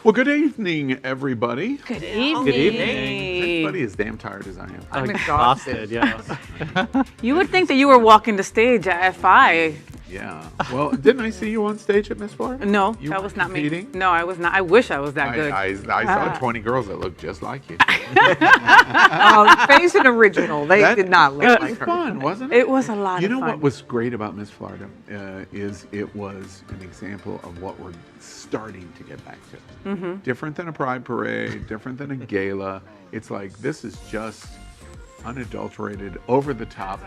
Well, good evening, everybody. Good evening. Good evening. Everybody is damn tired as I am. I'm exhausted, yes. You would think that you were walking the stage at FI. Yeah. Well, didn't I see you on stage at Miss Florida? No, You that were was not competing? me. No, I was not. I wish I was that good. I saw 20 girls that looked just like you. Faye's an original. They did not look It like was her. fun, wasn't it? It was a lot You of know fun. what was great about Miss Florida is it was an example of what we're starting to get back to. Mm-hmm. Different than a pride parade, different than a gala. It's like this is just unadulterated, over the top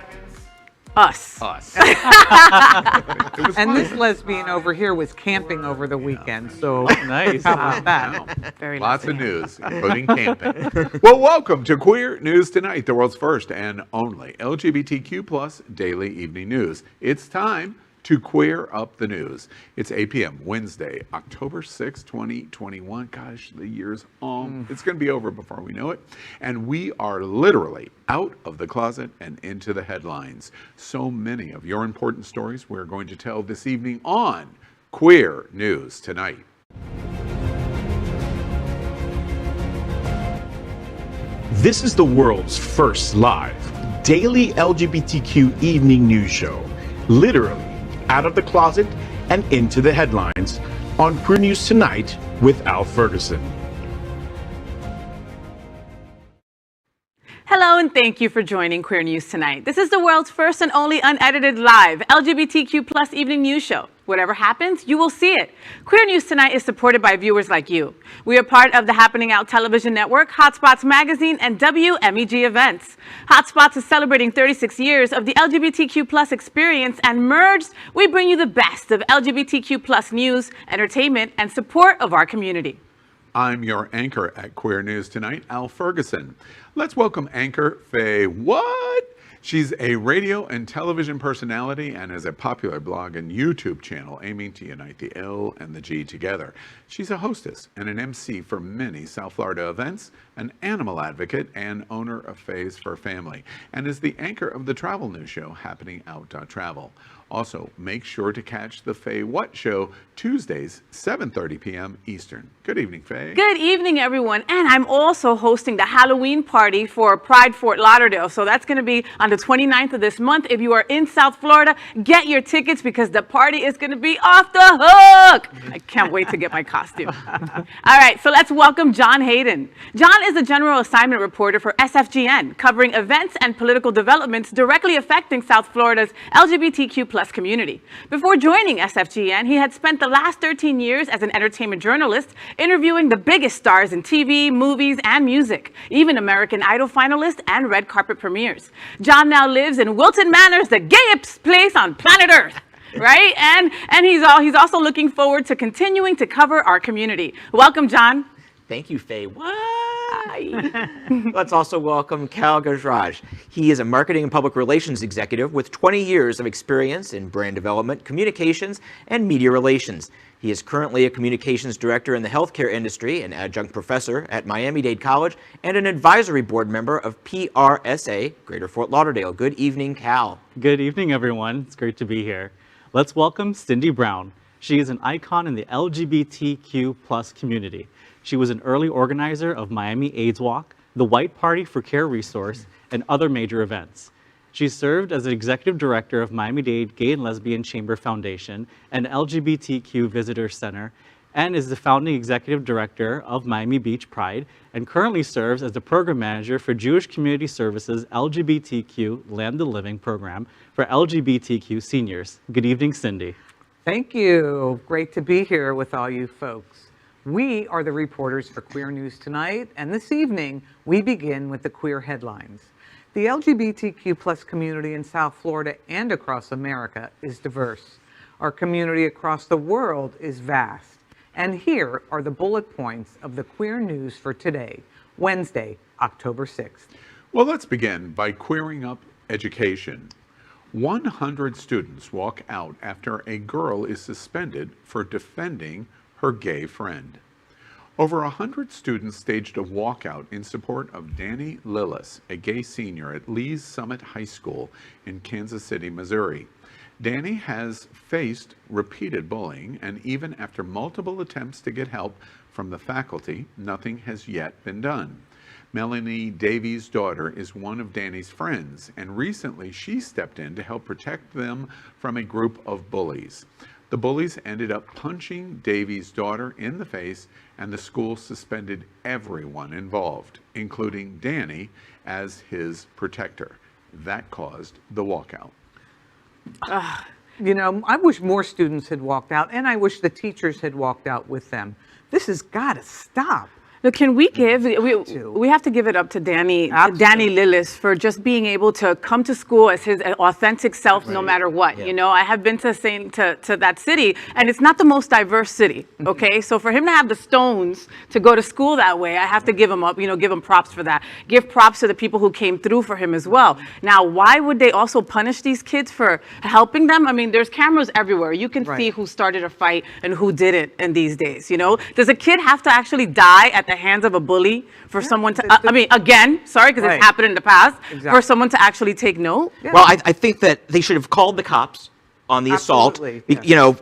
Us. us. It was And fun. this lesbian over here was camping over the weekend, so Nice. how about that? Wow. Very Lots nice. of news, including camping. Well, welcome to Queer News Tonight, the world's first and only LGBTQ plus daily evening news. It's time to queer up the news. It's 8 p.m. Wednesday, October 6, 2021. Gosh, the year's it's going to be over before we know it. And we are literally out of the closet and into the headlines. So many of your important stories we're going to tell this evening on Queer News Tonight. This is the world's first live daily LGBTQ evening news show, literally out of the closet and into the headlines on Queer News Tonight with Al Ferguson. Hello, and thank you for joining Queer News Tonight. This is the world's first and only unedited live LGBTQ plus evening news show. Whatever happens, you will see it. Queer News Tonight is supported by viewers like you. We are part of the Happening Out television network, Hotspots Magazine, and WMEG Events. Hotspots is celebrating 36 years of the LGBTQ plus experience, and merged, we bring you the best of LGBTQ plus news, entertainment, and support of our community. I'm your anchor at Queer News Tonight, Al Ferguson. Let's welcome anchor Faye What? She's a radio and television personality and has a popular blog and YouTube channel aiming to unite the L and the G together. She's a hostess and an MC for many South Florida events, an animal advocate, and owner of Faye's Fur Family, and is the anchor of the travel news show Happening Out Travel. Also, make sure to catch the Faye What Show Tuesdays, 7:30 p.m. Eastern. Good evening, Faye. Good evening, everyone. And I'm also hosting the Halloween party for Pride Fort Lauderdale. So that's going to be on the 29th of this month. If you are in South Florida, get your tickets because the party is going to be off the hook. I can't wait to get my costume. All right, so let's welcome John Hayden. John is a general assignment reporter for SFGN, covering events and political developments directly affecting South Florida's LGBTQ plus community. Before joining SFGN, he had spent the last 13 years as an entertainment journalist, interviewing the biggest stars in TV, movies, and music, even American Idol finalists and red carpet premieres. John now lives in Wilton Manors, the gayest place on planet Earth. Right? And he's also looking forward to continuing to cover our community. Welcome, John. Thank you, Faye. Let's also welcome Kal Gajraj. He is a marketing and public relations executive with 20 years of experience in brand development, communications, and media relations. He is currently a communications director in the healthcare industry, an adjunct professor at Miami-Dade College, and an advisory board member of PRSA, Greater Fort Lauderdale. Good evening, Kal. Good evening, everyone. It's great to be here. Let's welcome Cindy Brown. She is an icon in the LGBTQ plus community. She was an early organizer of Miami AIDS Walk, the White Party for Care Resource, and other major events. She served as the executive director of Miami-Dade Gay and Lesbian Chamber Foundation and LGBTQ Visitor Center, and is the founding executive director of Miami Beach Pride, and currently serves as the program manager for Jewish Community Services LGBTQ Land of Living program for LGBTQ seniors. Good evening, Cindy. Thank you. Great to be here with all you folks. We are the reporters for Queer News Tonight, and this evening we begin with the queer headlines. The LGBTQ plus community in South Florida and across America is diverse. Our community across the world is vast. And here are the bullet points of the queer news for today, Wednesday, October 6th. Well, let's begin by queering up education. 100 students walk out after a girl is suspended for defending her gay friend. Over 100 students staged a walkout in support of Danny Lillis, a gay senior at Lee's Summit High School in Kansas City, Missouri. Danny has faced repeated bullying, and even after multiple attempts to get help from the faculty, nothing has yet been done. Melanie Davies' daughter is one of Danny's friends, and recently she stepped in to help protect them from a group of bullies. The bullies ended up punching Davies' daughter in the face, and the school suspended everyone involved, including Danny, as his protector. That caused the walkout. You know, I wish more students had walked out, and I wish the teachers had walked out with them. This has got to stop. Now, can we give, we have to give it up to Danny Lillis for just being able to come to school as his authentic self, no matter what. You know, I have been to that city, and it's not the most diverse city, okay? So for him to have the stones to go to school that way, I have to give him up, give him props for that. Give props to the people who came through for him as well. Now, why would they also punish these kids for helping them? I mean, there's cameras everywhere. You can see who started a fight and who didn't in these days, Does a kid have to actually die at the hands of a bully for someone to, again, sorry, because it's happened in the past, for someone to actually take note? Well, I think that they should have called the cops on the assault,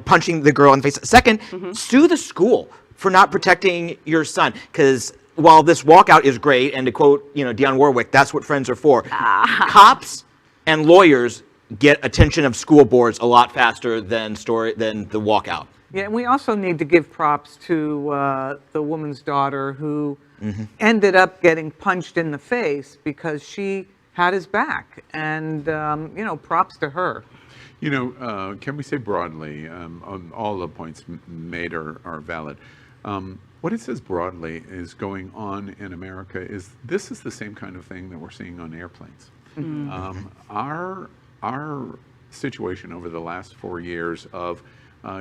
punching the girl in the face. Second, sue the school for not protecting your son, because while this walkout is great, and to quote, Dionne Warwick, that's what friends are for, cops and lawyers get attention of school boards a lot faster than the walkout. Yeah, and we also need to give props to the woman's daughter who ended up getting punched in the face because she had his back. And, props to her. Can we say broadly, on all the points made are valid. What it says broadly is going on in America is this is the same kind of thing that we're seeing on airplanes. Our situation over the last 4 years of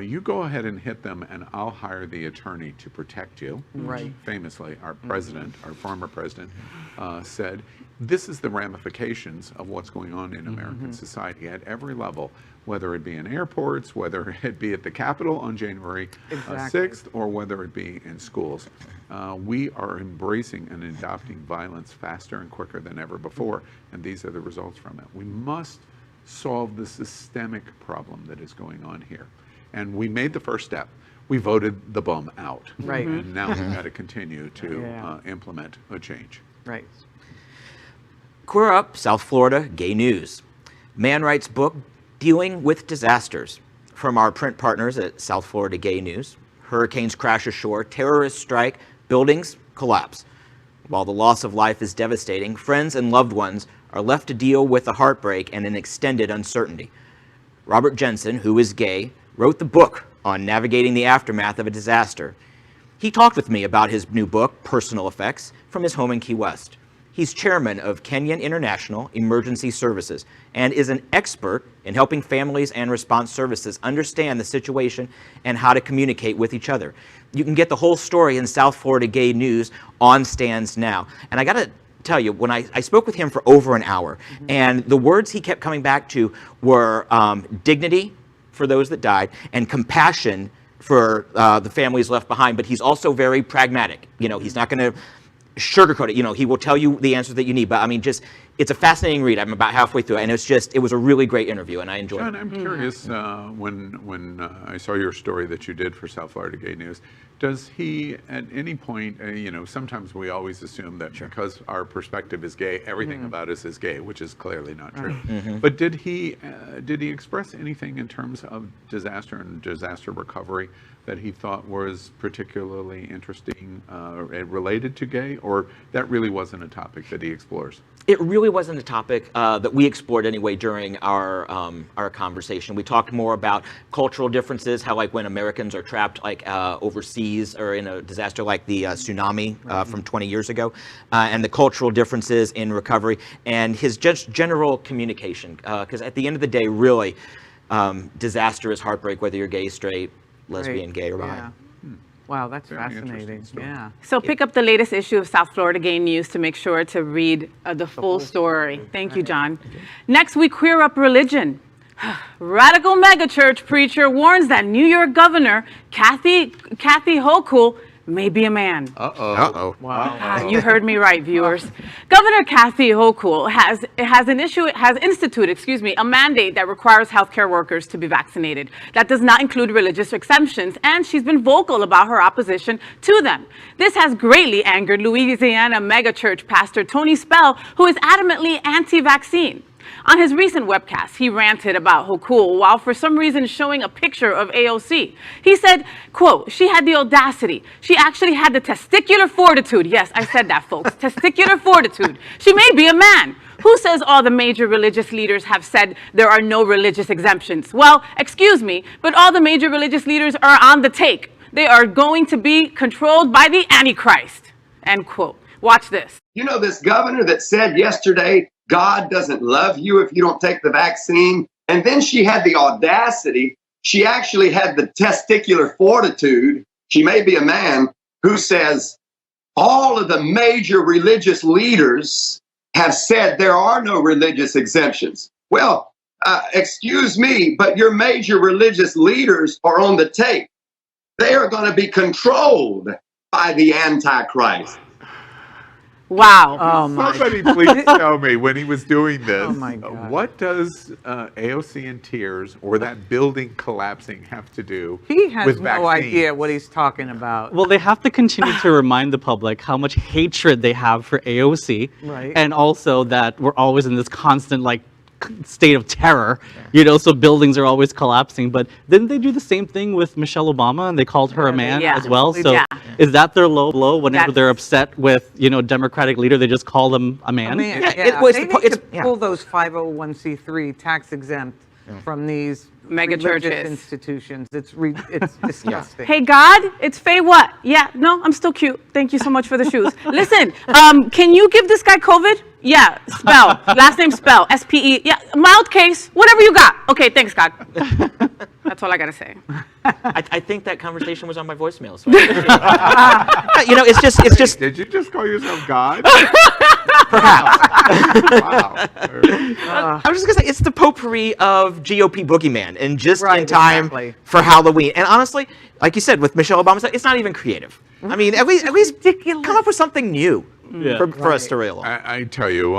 you go ahead and hit them and I'll hire the attorney to protect you. Right. Famously, our president, our former president, said, this is the ramifications of what's going on in American society at every level, whether it be in airports, whether it be at the Capitol on January 6th, or whether it be in schools. We are embracing and adopting violence faster and quicker than ever before, and these are the results from it. We must solve the systemic problem that is going on here. And we made the first step. We voted the bum out. Right. And now we've got to continue to implement a change. Right. Queer Up, South Florida, Gay News. Man writes book dealing with disasters. From our print partners at South Florida Gay News, hurricanes crash ashore, terrorists strike, buildings collapse. While the loss of life is devastating, friends and loved ones are left to deal with the heartbreak and an extended uncertainty. Robert Jensen, who is gay, wrote the book on navigating the aftermath of a disaster. He talked with me about his new book, Personal Effects, from his home in Key West. He's chairman of Kenyan International Emergency Services and is an expert in helping families and response services understand the situation and how to communicate with each other. You can get the whole story in South Florida Gay News on stands now. And I got to tell you, when I spoke with him for over an hour, and the words he kept coming back to were dignity for those that died and compassion for the families left behind, but he's also very pragmatic. He's not going to sugarcoat it. He will tell you the answer that you need, but it's a fascinating read. I'm about halfway through, and it was a really great interview, and I enjoyed it. John, I'm curious, when I saw your story that you did for South Florida Gay News, does he at any point, sometimes we always assume that because our perspective is gay, everything about us is gay, which is clearly not true. But did he express anything in terms of disaster and disaster recovery that he thought was particularly interesting related to gay, or that really wasn't a topic that he explores? It really wasn't a topic that we explored anyway during our conversation. We talked more about cultural differences, how like when Americans are trapped overseas or in a disaster like the tsunami from 20 years ago, and the cultural differences in recovery, and his just general communication. Because at the end of the day, really, disaster is heartbreak, whether you're gay, straight, lesbian, gay, or bi. Wow, that's fascinating. Yeah. So pick up the latest issue of South Florida Gay News to make sure to read the full story. Thank you, John. Next, we queer up religion. Radical megachurch preacher warns that New York Governor Kathy Hochul may be a man. Uh-oh. Wow. You heard me right, viewers. Governor Kathy Hochul has instituted a mandate that requires healthcare workers to be vaccinated. That does not include religious exemptions, and she's been vocal about her opposition to them. This has greatly angered Louisiana megachurch pastor Tony Spell, who is adamantly anti-vaccine. On his recent webcast, he ranted about Hochul while for some reason showing a picture of AOC. He said, quote, she had the audacity. She actually had the testicular fortitude. Yes, I said that, folks. Testicular fortitude. She may be a man. Who says all the major religious leaders have said there are no religious exemptions? Well, excuse me, but all the major religious leaders are on the take. They are going to be controlled by the Antichrist, end quote. Watch this. You know, this governor that said yesterday, God doesn't love you if you don't take the vaccine. And then she had the audacity. She actually had the testicular fortitude. She may be a man who says all of the major religious leaders have said there are no religious exemptions. Well, excuse me, but your major religious leaders are on the tape. They are going to be controlled by the Antichrist. Wow. Oh my. Somebody please tell me, when he was doing this, Oh my God. what does AOC in tears or that building collapsing have to do He has with no vaccines? idea what he's talking about. Well, they have to continue to remind the public how much hatred they have for AOC, Right. and also that we're always in this constant state of terror, you know, so buildings are always collapsing. But didn't they do the same thing with Michelle Obama, and they called her a man yeah. as well? So Yeah. is that their low blow whenever they're That's- upset with, you know, Democratic leader, they just call them a man? I mean, Yeah, yeah, well, it's they the po- need to it's- yeah. pull those 501c3 tax exempt from these Mega religious churches. institutions. It's disgusting. Hey, God, it's Faye what? Yeah, no, I'm still cute. Thank you so much for the shoes. Listen, can you give this guy COVID? Yeah, Spell. Last name Spell. S-P-E. Yeah, mild case. Whatever you got. Okay, thanks, God. That's all I got to say. I think that conversation was on my voicemail. So you know, it's just Did you just call yourself God? perhaps. Wow. I was just gonna say it's the potpourri of GOP boogeyman, and just Right, in time exactly. for Halloween. And honestly, like you said with Michelle Obama, it's not even creative. I mean, at least ridiculous. come up with something new Yeah. for us to reel on. I tell you,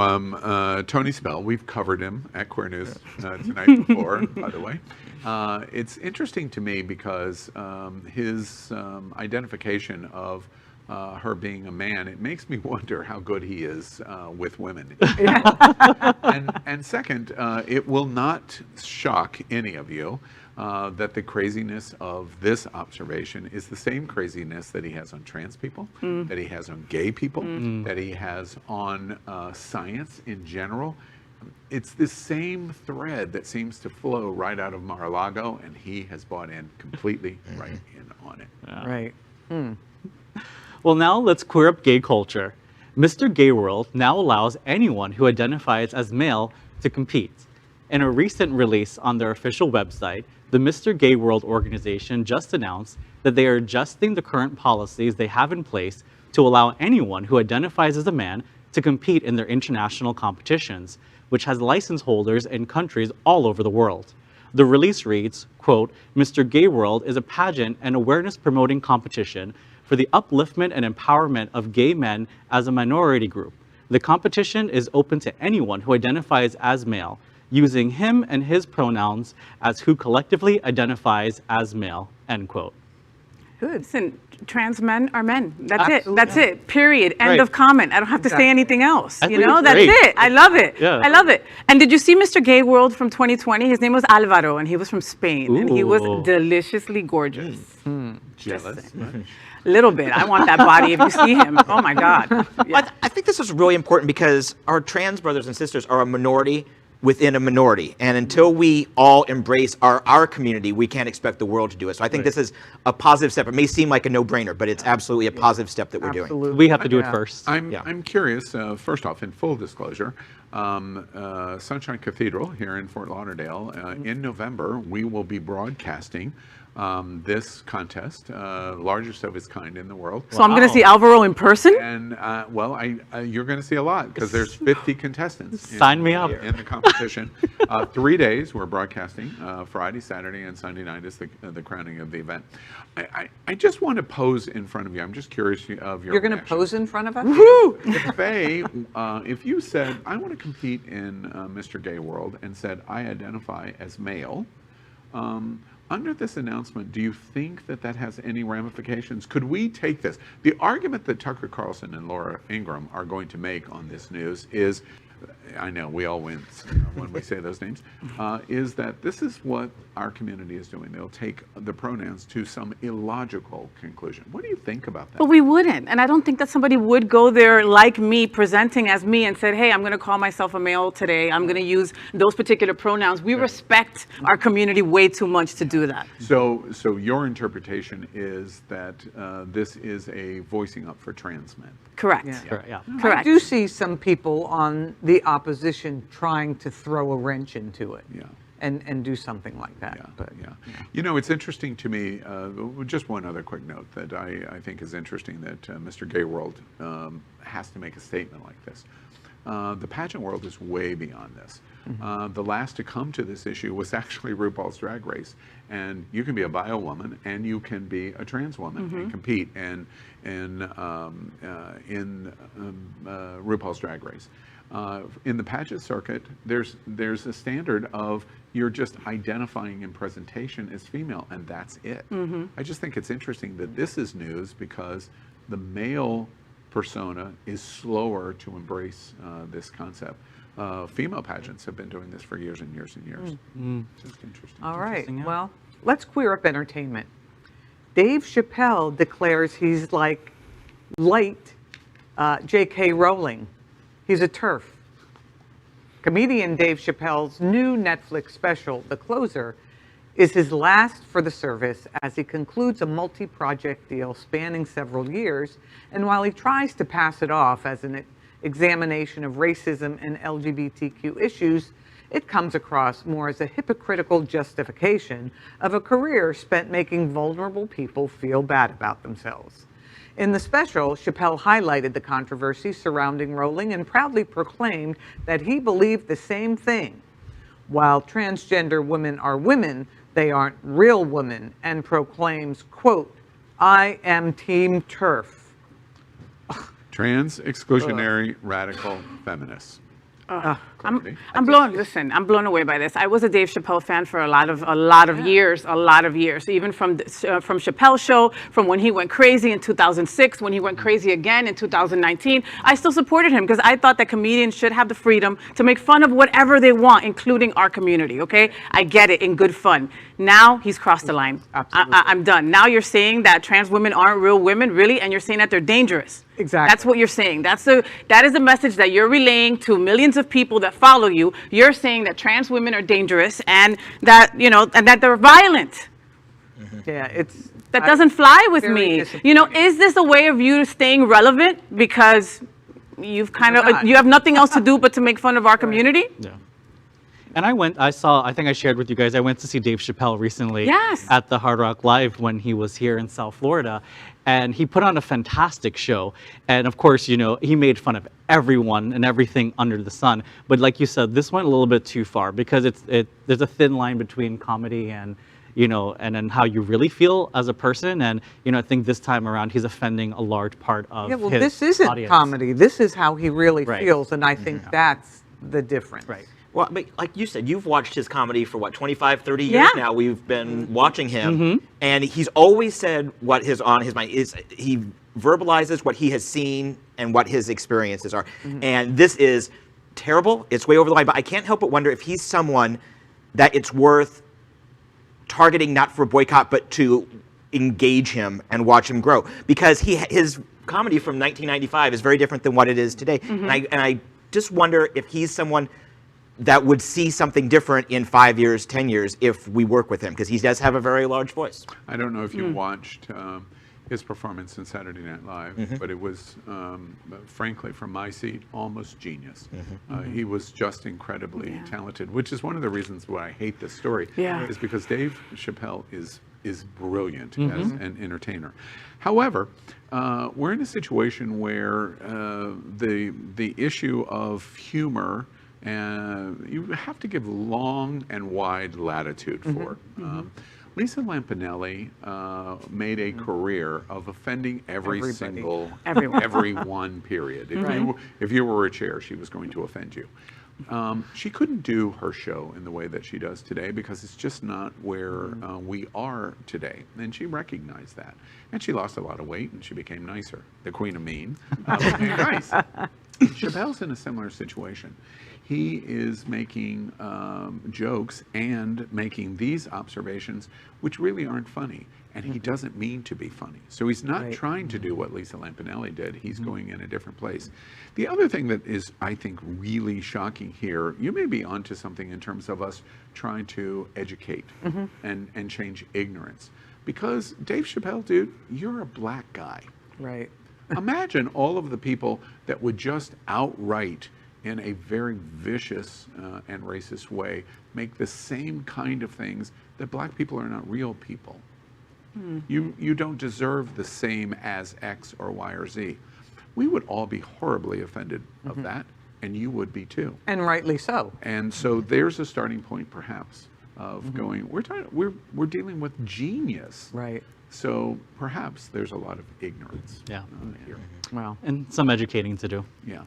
Tony Spell, we've covered him at Queer News tonight before, by the way. It's interesting to me because his identification of her being a man, it makes me wonder how good he is with women. And second, it will not shock any of you that the craziness of this observation is the same craziness that he has on trans people, that he has on gay people, that he has on science in general. It's the same thread that seems to flow right out of Mar-a-Lago, and he has bought in completely right in on it. Right. Well, now let's queer up gay culture. Mr. Gay World now allows anyone who identifies as male to compete. In a recent release on their official website, the Mr. Gay World organization just announced that they are adjusting the current policies they have in place to allow anyone who identifies as a man to compete in their international competitions, which has license holders in countries all over the world. The release reads, quote, Mr. Gay World is a pageant and awareness promoting competition for the upliftment and empowerment of gay men as a minority group. The competition is open to anyone who identifies as male, using him and his pronouns as who collectively identifies as male, end quote. Good. Listen, trans men are men. That's Absolutely. it. That's it. Period. End Right. of comment. I don't have to Exactly. say anything else. I You think know, it's that's great. it. I love it. Yeah. I love it. And did you see Mr. Gay World from 2020? His name was Alvaro, and he was from Spain, and he was Ooh. deliciously gorgeous. Jealous? A little bit. I want that body if you see him. Oh my God. Yeah. I think this is really important because our trans brothers and sisters are a minority within a minority. And until we all embrace our community, we can't expect the world to do it. So I think this is a positive step. It may seem like a no-brainer, but it's absolutely a positive step that we're doing. Absolutely. We have to do it Yeah. first. I'm curious, first off, in full disclosure, Sunshine Cathedral here in Fort Lauderdale, in November, we will be broadcasting this contest, largest of its kind in the world. So I'm going to see Alvaro in person? And well, you're going to see a lot because there's 50 contestants. Sign me up. In the competition. 3 days we're broadcasting. Friday, Saturday, and Sunday night is the crowning of the event. I just want to pose in front of you. I'm just curious of your You're going to reaction. pose in front of us? Faye, if you said, I want to compete in Mr. Gay World and said, I identify as male, under this announcement, do you think that that has any ramifications? Could we take this? The argument that Tucker Carlson and Laura Ingraham are going to make on this news is, I know we all wince when we say those names, is that this is what our community is doing. They'll take the pronouns to some illogical conclusion. What do you think about that? But we wouldn't. And I don't think that somebody would go there like me, presenting as me, and said, hey, I'm going to call myself a male today. I'm going to use those particular pronouns. We respect our community way too much to do that. So your interpretation is that this is a voicing up for trans men. Correct. Yeah. Correct. I do see some people on the opposition trying to throw a wrench into it. Yeah. And do something like that. Yeah, But yeah. You know, it's interesting to me, just one other quick note that I think is interesting that Mr. Gay World has to make a statement like this. The pageant world is way beyond this. The last to come to this issue was actually RuPaul's Drag Race. And you can be a bio woman and you can be a trans woman and compete in RuPaul's Drag Race. In the pageant circuit, there's a standard of you're just identifying in presentation as female, and that's it. I just think it's interesting that this is news because the male persona is slower to embrace this concept. Female pageants have been doing this for years and years and years. Just interesting. all right, Interesting, yeah. well, let's queer up entertainment. Dave Chappelle declares he's like light J.K. Rowling. He's a TERF. Comedian Dave Chappelle's new Netflix special, The Closer, is his last for the service as he concludes a multi-project deal spanning several years, and while he tries to pass it off as an examination of racism and LGBTQ issues, it comes across more as a hypocritical justification of a career spent making vulnerable people feel bad about themselves. In the special, Chappelle highlighted the controversy surrounding Rowling and proudly proclaimed that he believed the same thing. While transgender women are women, they aren't real women, and proclaims, quote, I am Team TERF. Trans, exclusionary, radical feminists. I'm blown away by this. I was a Dave Chappelle fan for a lot of years, even from Chappelle's show, from when he went crazy in 2006, when he went crazy again in 2019. I still supported him because I thought that comedians should have the freedom to make fun of whatever they want, including our community, okay? I get it, in good fun. Now he's crossed the line. Absolutely. I'm done. Now you're saying that trans women aren't real women, really? And you're saying that they're dangerous. Exactly. That's what you're saying. That is a message that you're relaying to millions of people that follow you. You're saying that trans women are dangerous and that, and that they're violent. Yeah, That doesn't fly with very me. disappointing. Is this a way of you staying relevant because you have nothing else to do but to make fun of our community? Yeah. And I think I shared with you guys, I went to see Dave Chappelle recently Yes. at the Hard Rock Live when he was here in South Florida. And he put on a fantastic show. And of course, he made fun of everyone and everything under the sun. But like you said, this went a little bit too far because there's a thin line between comedy and, and then how you really feel as a person. And, I think this time around, he's offending a large part of his this isn't audience. comedy. This is how he really Right. feels, and I think that's the difference. Right. Well, but like you said, you've watched his comedy for 25, 30 years Yeah. now. We've been watching him, and he's always said what is on his mind. He verbalizes what he has seen and what his experiences are. And this is terrible. It's way over the line. But I can't help but wonder if he's someone that it's worth targeting, not for a boycott, but to engage him and watch him grow. Because his comedy from 1995 is very different than what it is today. And I just wonder if he's someone that would see something different in 5 years, 10 years if we work with him, because he does have a very large voice. I don't know if you watched his performance in Saturday Night Live, but it was, frankly, from my seat, almost genius. He was just incredibly talented, which is one of the reasons why I hate this story, Yeah. is because Dave Chappelle is is brilliant as an entertainer. However, we're in a situation where the issue of humor you have to give long and wide latitude for. Lisa Lampanelli made a career of offending every single, everyone, period. If you were a chair, she was going to offend you. She couldn't do her show in the way that she does today because it's just not where we are today. And she recognized that. And she lost a lot of weight and she became nicer. The queen of mean became nice. Chappelle's in a similar situation. He is making jokes and making these observations, which really aren't funny. And he doesn't mean to be funny. So he's not trying to do what Lisa Lampanelli did. He's going in a different place. The other thing that is, I think, really shocking here, you may be onto something in terms of us trying to educate and change ignorance. Because Dave Chappelle, dude, you're a black guy. Right. Imagine all of the people that would just outright, in a very vicious and racist way, make the same kind of things that black people are not real people. You don't deserve the same as X or Y or Z. We would all be horribly offended of that, and you would be too. And rightly so. And so there's a starting point, perhaps, of going. We're dealing with genius. Right. So perhaps there's a lot of ignorance. Here. Well, And some educating to do. Yeah.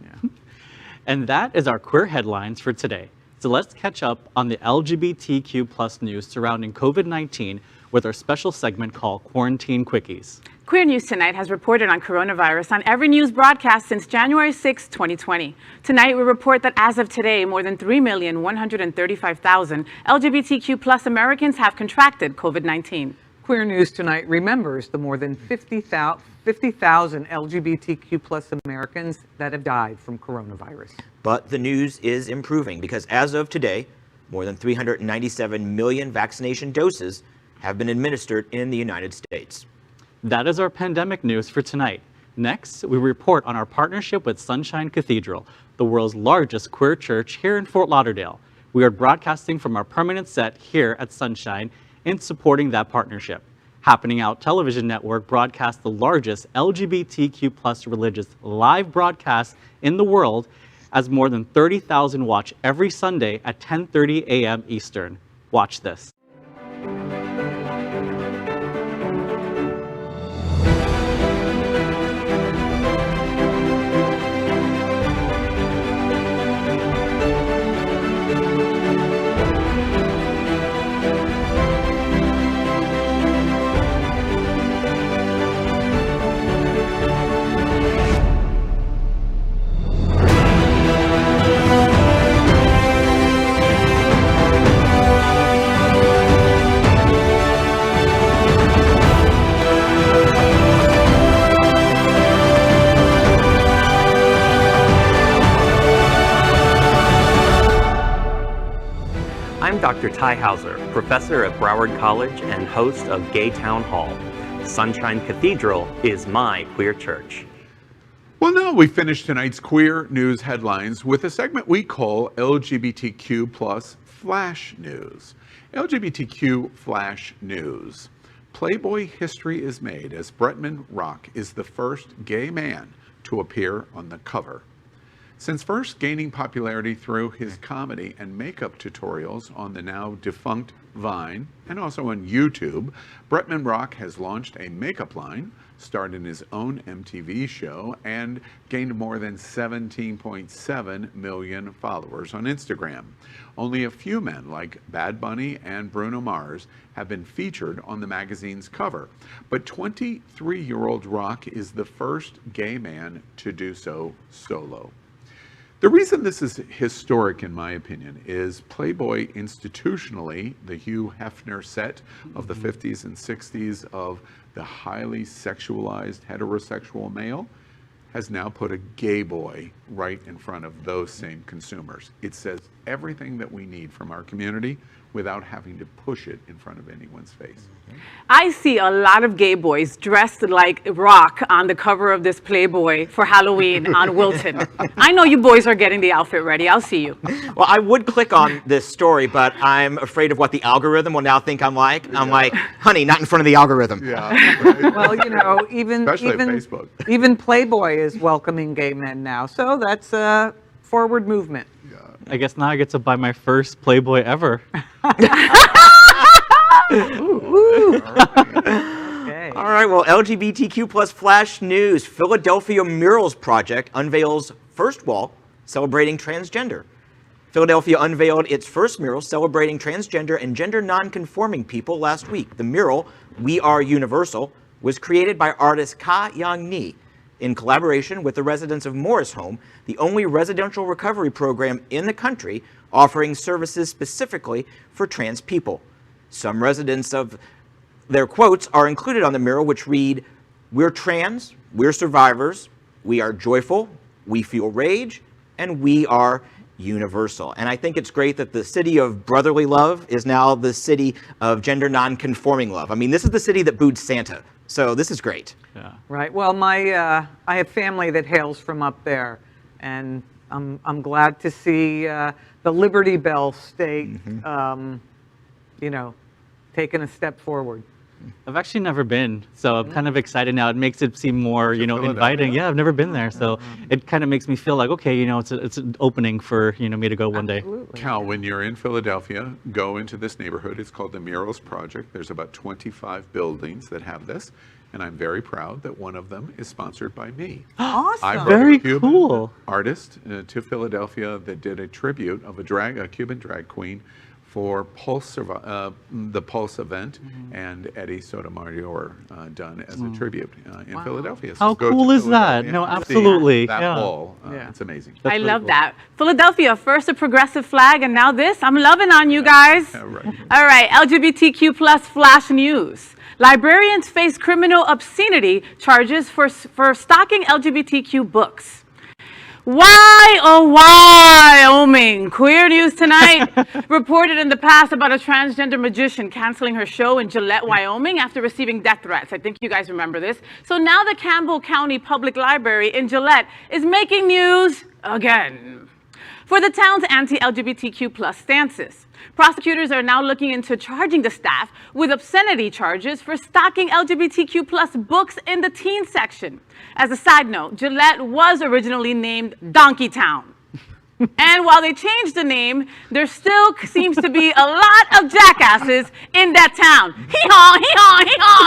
And that is our queer headlines for today. So let's catch up on the LGBTQ plus news surrounding COVID-19 with our special segment called Quarantine Quickies. Queer News Tonight has reported on coronavirus on every news broadcast since January 6, 2020. Tonight, we report that as of today, more than 3,135,000 LGBTQ plus Americans have contracted COVID-19. Queer News Tonight remembers the more than 50,000 LGBTQ plus Americans that have died from coronavirus. But the news is improving because as of today, more than 397 million vaccination doses have been administered in the United States. That is our pandemic news for tonight. Next, we report on our partnership with Sunshine Cathedral, the world's largest queer church here in Fort Lauderdale. We are broadcasting from our permanent set here at Sunshine in supporting that partnership. Happening Out Television Network broadcasts the largest LGBTQ plus religious live broadcast in the world, as more than 30,000 watch every Sunday at 10:30 a.m. Eastern. Watch this. I'm Dr. Ty Hauser, professor at Broward College and host of Gay Town Hall. Sunshine Cathedral is my queer church. Well, now we finish tonight's queer news headlines with a segment we call LGBTQ plus Flash News. LGBTQ Flash News. Playboy history is made as Bretman Rock is the first gay man to appear on the cover. Since first gaining popularity through his comedy and makeup tutorials on the now defunct Vine and also on YouTube, Bretman Rock has launched a makeup line, starred in his own MTV show, and gained more than 17.7 million followers on Instagram. Only a few men like Bad Bunny and Bruno Mars have been featured on the magazine's cover, but 23-year-old Rock is the first gay man to do so solo. The reason this is historic, in my opinion, is Playboy institutionally, the Hugh Hefner set of the 50s and 60s of the highly sexualized heterosexual male, has now put a gay boy right in front of those same consumers. It says everything that we need from our community without having to push it in front of anyone's face. I see a lot of gay boys dressed like rock on the cover of this Playboy for Halloween on Wilton. I know you boys are getting the outfit ready. I'll see you. Well, I would click on this story, but I'm afraid of what the algorithm will now think I'm like. I'm like, honey, not in front of the algorithm. Yeah. Right. Well, you know, even Facebook. even Playboy is welcoming gay men now, so that's a forward movement. I guess now I get to buy my first Playboy ever. Okay. All right, well, LGBTQ plus flash news. Philadelphia Murals Project unveils first wall celebrating transgender. Philadelphia unveiled its first mural celebrating transgender and gender non-conforming people last week. The mural, We Are Universal, was created by artist Ka Yang Ni in collaboration with the residents of Morris Home, the only residential recovery program in the country offering services specifically for trans people. Some residents of their quotes are included on the mural, which read, "We're trans, we're survivors, we are joyful, we feel rage, and we are universal." And I think it's great that the city of brotherly love is now the city of gender non-conforming love. I mean, this is the city that booed Santa, so this is great. Yeah. Right. Well, I have family that hails from up there, and I'm glad to see the Liberty Bell state, you know, taking a step forward. I've actually never been, so I'm kind of excited now. It makes it seem more, you know, Philadelphia. inviting. Yeah, I've never been there, so it kind of makes me feel like, okay, you know, it's an opening for, you know, me to go one day. Absolutely. Cal, when you're in Philadelphia, go into this neighborhood. It's called the Murals Project. There's about 25 buildings that have this, and I'm very proud that one of them is sponsored by me. Awesome. I brought Very a Cuban cool. artist to Philadelphia that did a tribute of a Cuban drag queen for the Pulse event, and Eddie Sotomayor done as a tribute in Philadelphia. So How go to cool is that? Philadelphia No, and see absolutely. That Yeah. wall, Yeah. it's amazing. I really love cool. that. Philadelphia, first a progressive flag, and now this. I'm loving on you guys. Yeah, right. All right, LGBTQ plus flash news. Librarians face criminal obscenity charges for stocking LGBTQ books. Why, oh, Wyoming? Queer News Tonight reported in the past about a transgender magician canceling her show in Gillette, Wyoming after receiving death threats. I think you guys remember this. So now the Campbell County Public Library in Gillette is making news again for the town's anti-LGBTQ plus stances. Prosecutors are now looking into charging the staff with obscenity charges for stocking LGBTQ plus books in the teen section. As a side note, Gillette was originally named Donkeytown. And while they changed the name, there still seems to be a lot of jackasses in that town. Hee-haw, hee-haw, hee-haw,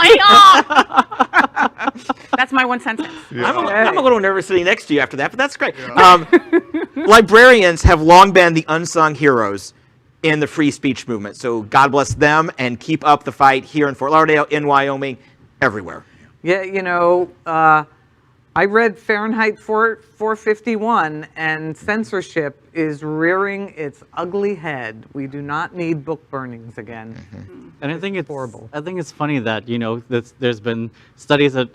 hee-haw. That's my one sentence. I'm a little nervous sitting next to you after that, but that's great. Librarians have long been the unsung heroes in the free speech movement. So God bless them and keep up the fight here in Fort Lauderdale, in Wyoming, everywhere. Yeah, you know, I read Fahrenheit 451, and censorship is rearing its ugly head. We do not need book burnings again. And I think it's horrible. I think it's funny that, you know, there's been studies that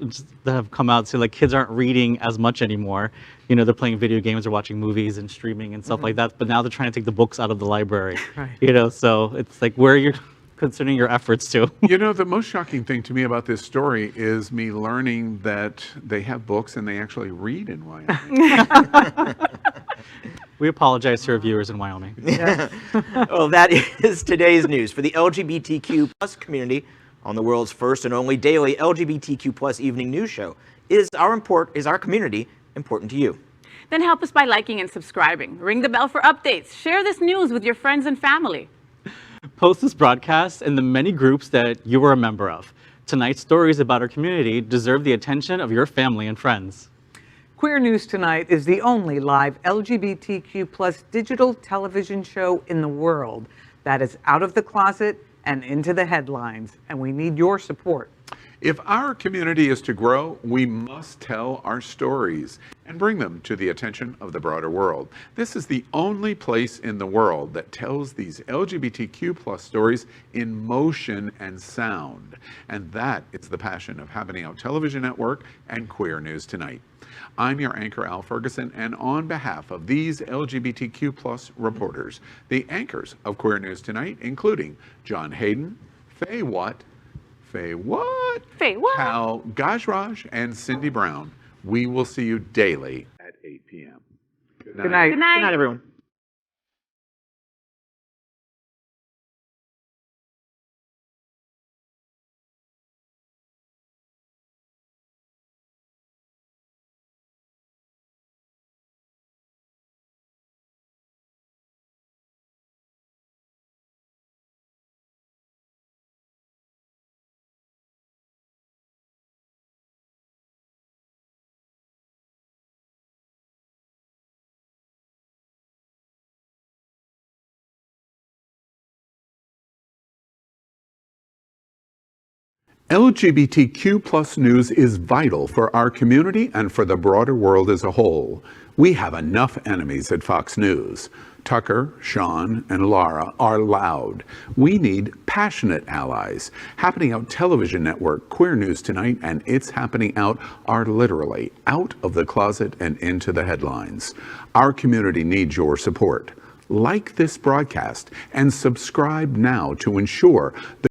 have come out, so like kids aren't reading as much anymore. You know, they're playing video games or watching movies and streaming and stuff like that. But now they're trying to take the books out of the library. Right. You know, so it's like, where you're considering your efforts to. You know, the most shocking thing to me about this story is me learning that they have books and they actually read in Wyoming. We apologize to our viewers in Wyoming. Well, that is today's news for the LGBTQ plus community on the world's first and only daily LGBTQ plus evening news show. Is our community important to you? Then help us by liking and subscribing. Ring the bell for updates. Share this news with your friends and family. Post this broadcast in the many groups that you are a member of. Tonight's stories about our community deserve the attention of your family and friends. Queer News Tonight is the only live LGBTQ plus digital television show in the world that is out of the closet and into the headlines, and we need your support. If our community is to grow, we must tell our stories and bring them to the attention of the broader world. This is the only place in the world that tells these LGBTQ plus stories in motion and sound. And that is the passion of Happening Out Television Network and Queer News Tonight. I'm your anchor, Al Ferguson, and on behalf of these LGBTQ plus reporters, the anchors of Queer News Tonight, including John Hayden, Faye What, Kal Gajraj, and Cindy Brown, we will see you daily at 8 p.m. Good night. Good night. Good night. Good night, everyone. LGBTQ plus news is vital for our community and for the broader world as a whole. We have enough enemies at Fox News. Tucker, Sean, and Laura are loud. We need passionate allies. Happening Out Television Network, Queer News Tonight, and It's Happening Out are literally out of the closet and into the headlines. Our community needs your support. Like this broadcast and subscribe now to ensure the